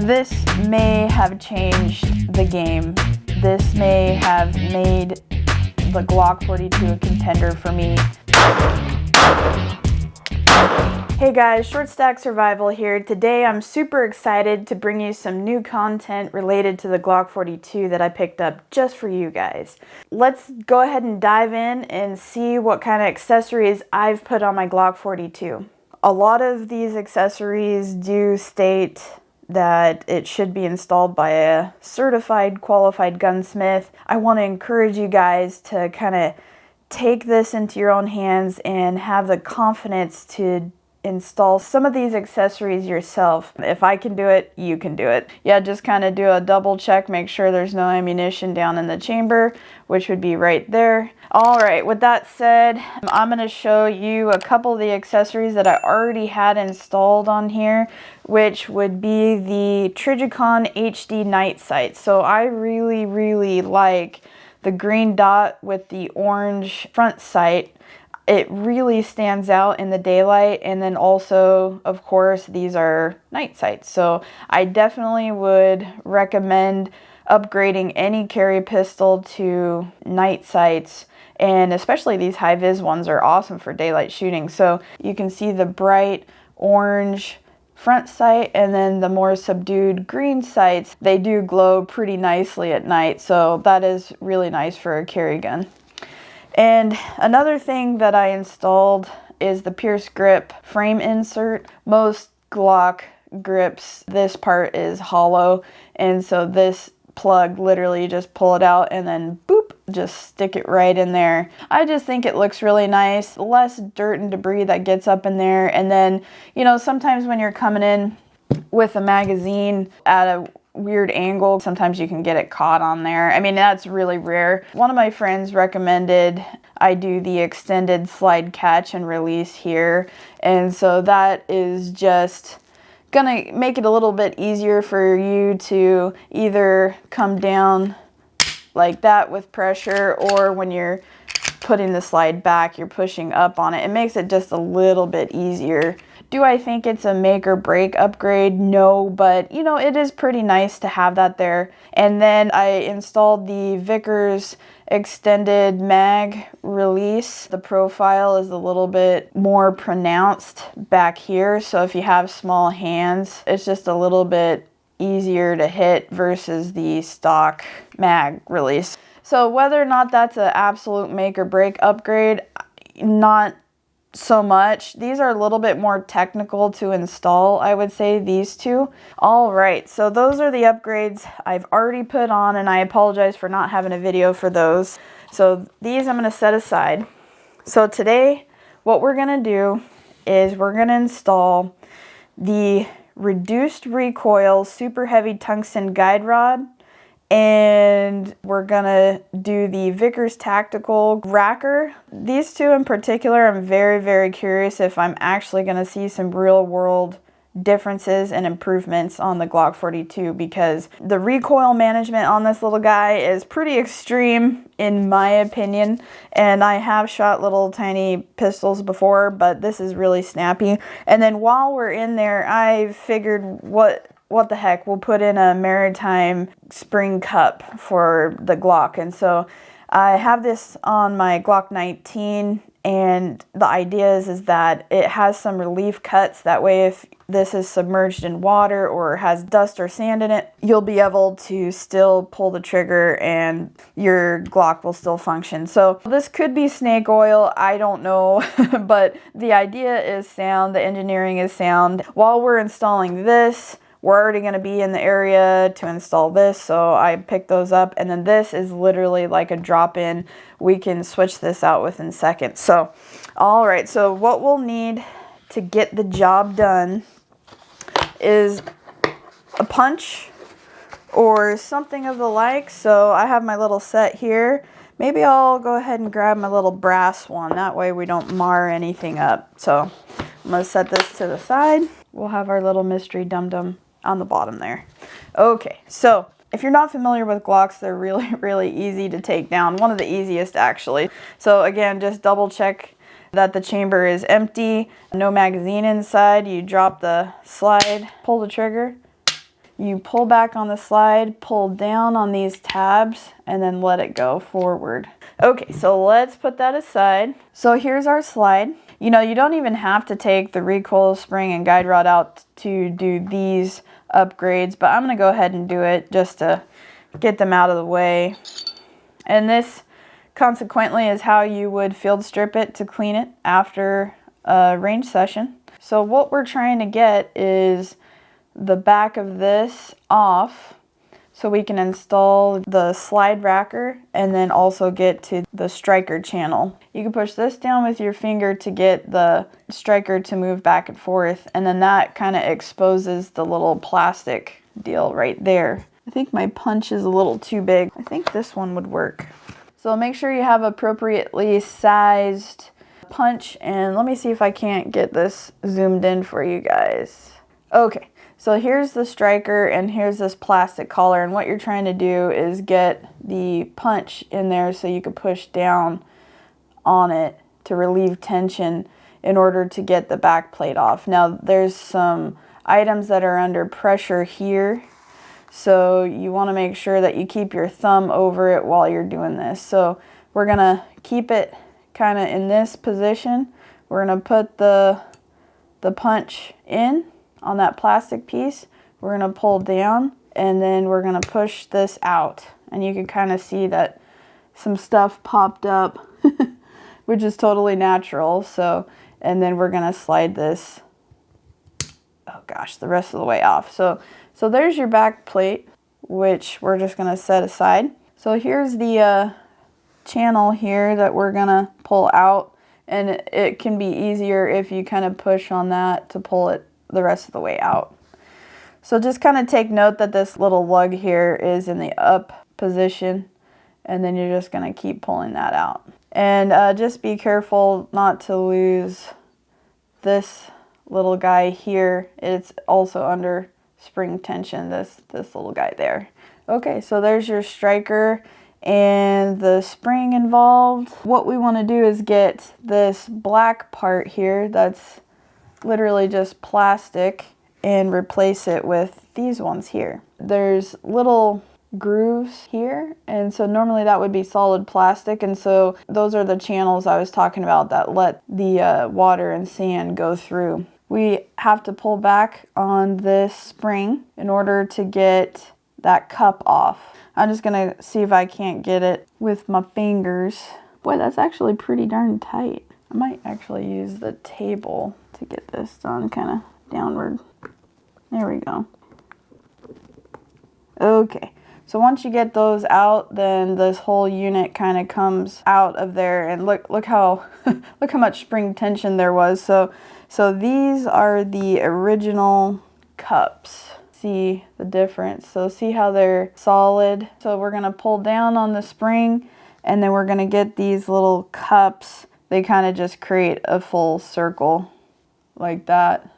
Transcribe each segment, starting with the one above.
This may have changed the game. This may have made the Glock 42 a contender for me. Hey guys, Short Stack Survival here. Today I'm super excited to bring you some new content related to the Glock 42 that I picked up just for you guys. Let's go ahead and dive in and see what kind of accessories I've put on my Glock 42. A lot of these accessories do state that it should be installed by a certified, qualified gunsmith. I want to encourage you guys to kind of take this into your own hands and have the confidence to install some of these accessories yourself. If I can do it, you can do it. Yeah, just kind of do a double check, make sure there's no ammunition down in the chamber, which would be right there. All right, with that said, I'm going to show you a couple of the accessories that I already had installed on here, which would be the Trijicon HD night sight. So I really like the green dot with the orange front sight. It really stands out in the daylight, and then also, of course, these are night sights. So I definitely would recommend upgrading any carry pistol to night sights, and especially these high-vis ones are awesome for daylight shooting. So you can see the bright orange front sight, and then the more subdued green sights, they do glow pretty nicely at night. So that is really nice for a carry gun. And another thing that I installed is the Pierce grip frame insert. Most Glock grips, this part is hollow, and so this plug, literally just pull it out and then boop, just stick it right in there. I just think it looks really nice, less dirt and debris that gets up in there. And then, you know, sometimes when you're coming in with a magazine at a weird angle, sometimes you can get it caught on there. I mean, that's really rare. One of my friends recommended I do the extended slide catch and release here, and so that is just gonna make it a little bit easier for you to either come down like that with pressure, or when you're putting the slide back, you're pushing up on it. It makes it just a little bit easier. Do I think it's a make or break upgrade? No, but you know, it is pretty nice to have that there. And then I installed the Vickers extended mag release. The profile is a little bit more pronounced back here, so if you have small hands, it's just a little bit easier to hit versus the stock mag release. So whether or not that's an absolute make or break upgrade, not so much. These are a little bit more technical to install, I would say, these two. All right, so those are the upgrades I've already put on, and I apologize for not having a video for those. So these I'm going to set aside. So today, what we're going to do is we're going to install the reduced recoil super heavy tungsten guide rod, and we're gonna do the Vickers Tactical racker. These two in particular, I'm very curious if I'm actually gonna see some real world differences and improvements on the Glock 42, because the recoil management on this little guy is pretty extreme in my opinion, and I have shot little tiny pistols before, but this is really snappy. And then while we're in there, I figured what the heck, we'll put in a maritime spring cup for the Glock. And so I have this on my Glock 19, and the idea is that it has some relief cuts. That way, if this is submerged in water or has dust or sand in it, you'll be able to still pull the trigger and your Glock will still function. So this could be snake oil, I don't know, but the idea is sound, the engineering is sound. While we're installing this, we're already going to be in the area to install this, so I picked those up, and then this is literally like a drop-in. We can switch this out within seconds. So, all right, so what we'll need to get the job done is a punch or something of the like. So I have my little set here. Maybe I'll go ahead and grab my little brass one. That way we don't mar anything up. So I'm going to set this to the side. We'll have our little mystery dum-dum on the bottom there. Okay, so if you're not familiar with Glocks, they're really easy to take down. One of the easiest, actually. So again, just double check that the chamber is empty, no magazine inside. You drop the slide, pull the trigger, You pull back on the slide, pull down on these tabs, and then let it go forward. Okay, so let's put that aside. So here's our slide. You know, you don't even have to take the recoil spring and guide rod out to do these upgrades, but I'm gonna go ahead and do it just to get them out of the way. And this consequently is how you would field strip it to clean it after a range session. So what we're trying to get is the back of this off so we can install the slide racker and then also get to the striker channel. You can push this down with your finger to get the striker to move back and forth, and then that kind of exposes the little plastic deal right there. I think my punch is a little too big. I think this one would work. So make sure you have appropriately sized punch, and let me see if I can't get this zoomed in for you guys. Okay. So here's the striker and here's this plastic collar, and what you're trying to do is get the punch in there so you can push down on it to relieve tension in order to get the back plate off. Now there's some items that are under pressure here, so you want to make sure that you keep your thumb over it while you're doing this. So we're going to keep it kind of in this position. We're going to put the punch in on that plastic piece. We're going to pull down and then we're going to push this out, and you can kind of see that some stuff popped up which is totally natural. So, and then we're going to slide this, oh gosh, the rest of the way off. So there's your back plate, which we're just going to set aside. So here's the channel here that we're going to pull out, and it can be easier if you kind of push on that to pull it the rest of the way out. So just kind of take note that this little lug here is in the up position, and then you're just going to keep pulling that out. And just be careful not to lose this little guy here. It's also under spring tension, this little guy there. Okay, so there's your striker and the spring involved. What we want to do is get this black part here that's literally just plastic and replace it with these ones here. There's little grooves here, and so normally that would be solid plastic, and so those are the channels I was talking about that let the water and sand go through. We have to pull back on this spring in order to get that cup off. I'm just gonna see if I can't get it with my fingers. Boy, that's actually pretty darn tight. I might actually use the table to get this done kind of downward. There we go. Okay, so once you get those out, then this whole unit kind of comes out of there, and look how look how much spring tension there was. So these are the original cups. See the difference? So see how they're solid? So we're gonna pull down on the spring, and then we're gonna get these little cups. They kind of just create a full circle like that.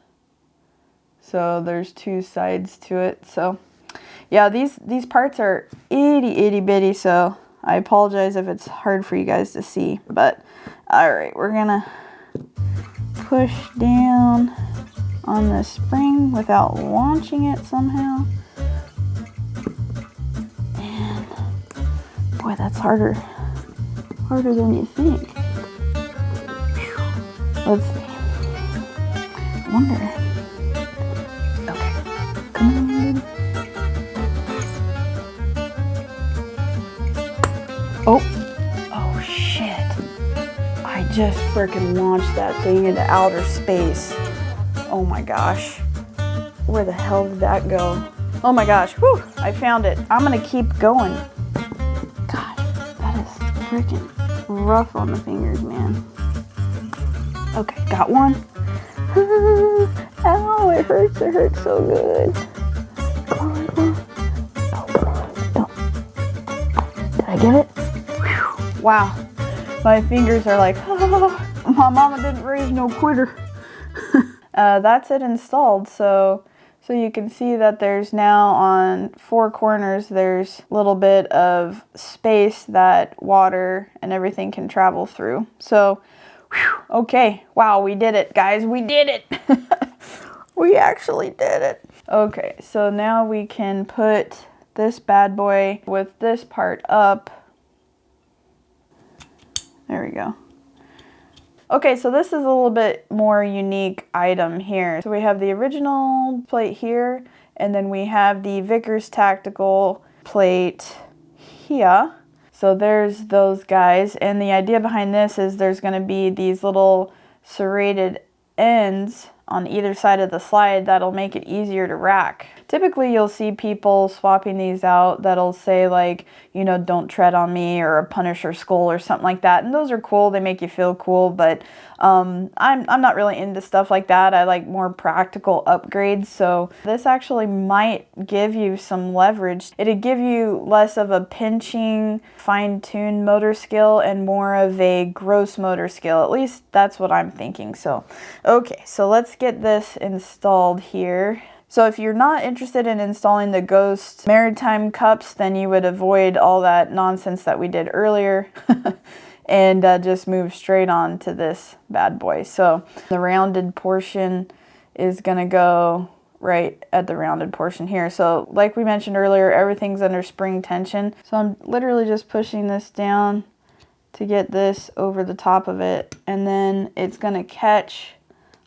So there's two sides to it. So yeah, these parts are itty bitty, so I apologize if it's hard for you guys to see. But all right, we're gonna push down on the spring without launching it somehow. And boy, that's harder than you think. Let's see. I wonder. Okay, come on, baby. Oh shit. I just freaking launched that thing into outer space. Oh my gosh. Where the hell did that go? Oh my gosh. Whew. I found it. I'm gonna keep going. Gosh, that is freaking rough on the fingers, man. Okay, got one. Ow, it hurts so good. Come on, come on. Oh, come on. Oh. Did I get it? Whew. Wow. My fingers are like, oh, my mama didn't raise no quitter. That's it installed. So you can see that there's now on 4 corners, there's a little bit of space that water and everything can travel through. So, whew, okay. Wow, we did it, guys. We did it. We actually did it. Okay, so now we can put this bad boy with this part up. There we go. Okay, so this is a little bit more unique item here. So we have the original plate here, and then we have the Vickers Tactical plate here. So there's those guys, and the idea behind this is there's going to be these little serrated ends on either side of the slide that'll make it easier to rack. Typically you'll see people swapping these out that'll say like, you know, don't tread on me, or a Punisher skull or something like that. And those are cool, they make you feel cool, but I'm not really into stuff like that. I like more practical upgrades. So this actually might give you some leverage. It'd give you less of a pinching, fine-tuned motor skill and more of a gross motor skill. At least that's what I'm thinking. So, okay, so let's get this installed here. So if you're not interested in installing the Ghost maritime cups, then you would avoid all that nonsense that we did earlier and just move straight on to this bad boy. So the rounded portion is going to go right at the rounded portion here. So like we mentioned earlier, everything's under spring tension. So I'm literally just pushing this down to get this over the top of it, and then it's going to catch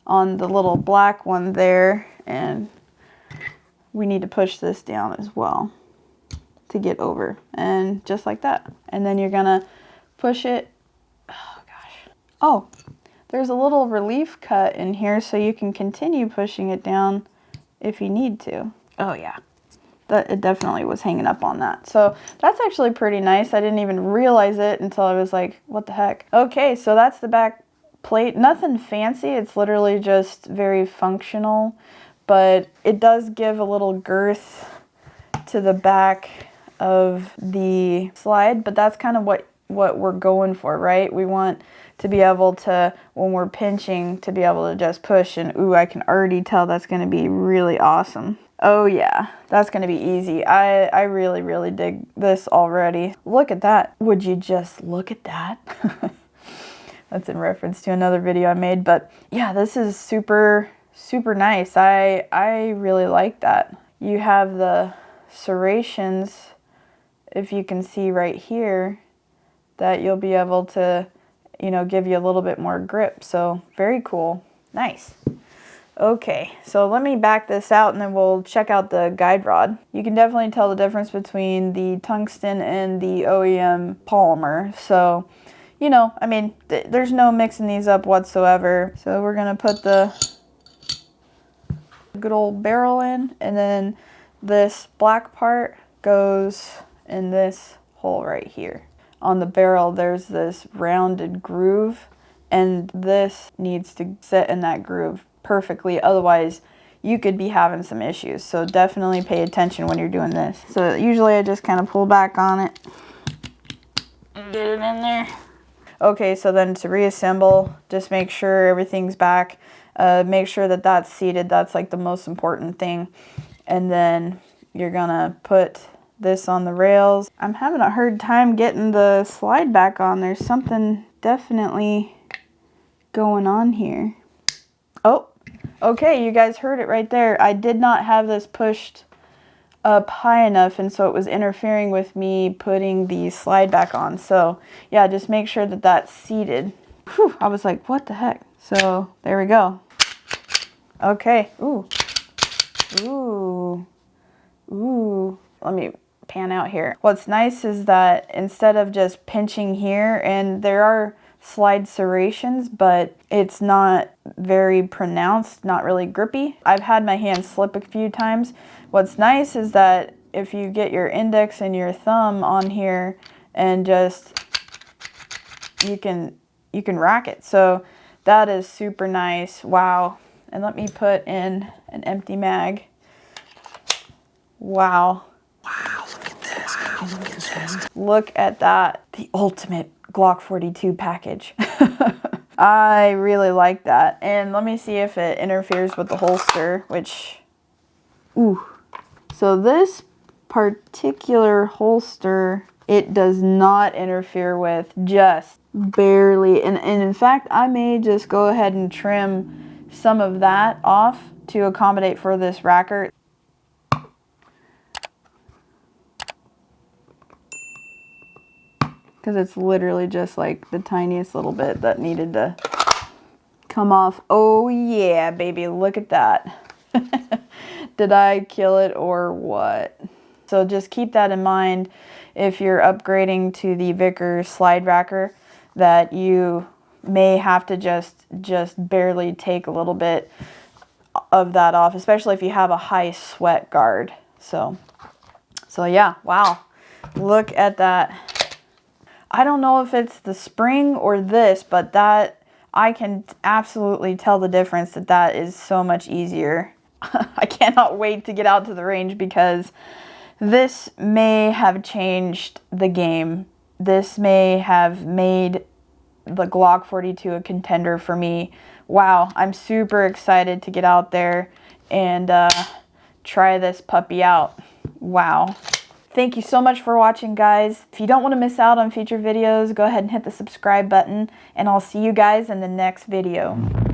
on the little black one there, and we need to push this down as well to get over, and just like that. And then you're gonna push it. Oh gosh. Oh, there's a little relief cut in here so you can continue pushing it down if you need to. Oh yeah, it definitely was hanging up on that. So that's actually pretty nice. I didn't even realize it until I was like, what the heck? Okay, so that's the back plate. Nothing fancy, it's literally just very functional, but it does give a little girth to the back of the slide. But that's kind of what we're going for, right? We want to be able to, when we're pinching, to be able to just push, and ooh, I can already tell that's going to be really awesome. Oh yeah, that's going to be easy. I really, really dig this already. Look at that. Would you just look at that? That's in reference to another video I made, but yeah, this is super nice. I really like that. You have the serrations, if you can see right here, that you'll be able to, you know, give you a little bit more grip. So very cool. Nice. Okay, so let me back this out and then we'll check out the guide rod. You can definitely tell the difference between the tungsten and the OEM polymer. So, you know, I mean, there's no mixing these up whatsoever. So we're gonna put the good old barrel in, and then this black part goes in this hole right here. On the barrel there's this rounded groove, and this needs to sit in that groove perfectly, otherwise you could be having some issues. So definitely pay attention when you're doing this. So usually I just kind of pull back on it and get it in there. Okay, so then to reassemble, just make sure everything's back. Make sure that that's seated. That's like the most important thing. And then you're gonna put this on the rails. I'm having a hard time getting the slide back on. There's something definitely going on here. Oh, okay, you guys heard it right there. I did not have this pushed up high enough, and so it was interfering with me putting the slide back on. So yeah, just make sure that that's seated. Whew, I was like, what the heck? So there we go. Okay. Ooh. Ooh. Ooh. Let me pan out here. What's nice is that instead of just pinching here, and there are slide serrations, but it's not very pronounced, not really grippy. I've had my hand slip a few times. What's nice is that if you get your index and your thumb on here and just, you can rack it. So that is super nice. Wow. And let me put in an empty mag. Wow. Wow, look at this. Wow, look at this. Look at that. The ultimate Glock 42 package. I really like that. And let me see if it interferes with the holster, which, ooh. So this particular holster, it does not interfere with, just barely. And in fact, I may just go ahead and trim some of that off to accommodate for this racker. because it's literally just like the tiniest little bit that needed to come off. Oh yeah, baby, look at that. Did I kill it or what? So just keep that in mind if you're upgrading to the Vickers slide racker, that you may have to just barely take a little bit of that off, especially if you have a high sweat guard. So yeah, wow, look at that. I don't know if it's the spring or this, but that I can absolutely tell the difference. That is so much easier. I cannot wait to get out to the range, because this may have changed the game. This may have made the Glock 42 a contender for me. Wow, I'm super excited to get out there and try this puppy out. Wow. Thank you so much for watching, guys. If you don't want to miss out on future videos, go ahead and hit the subscribe button, and I'll see you guys in the next video.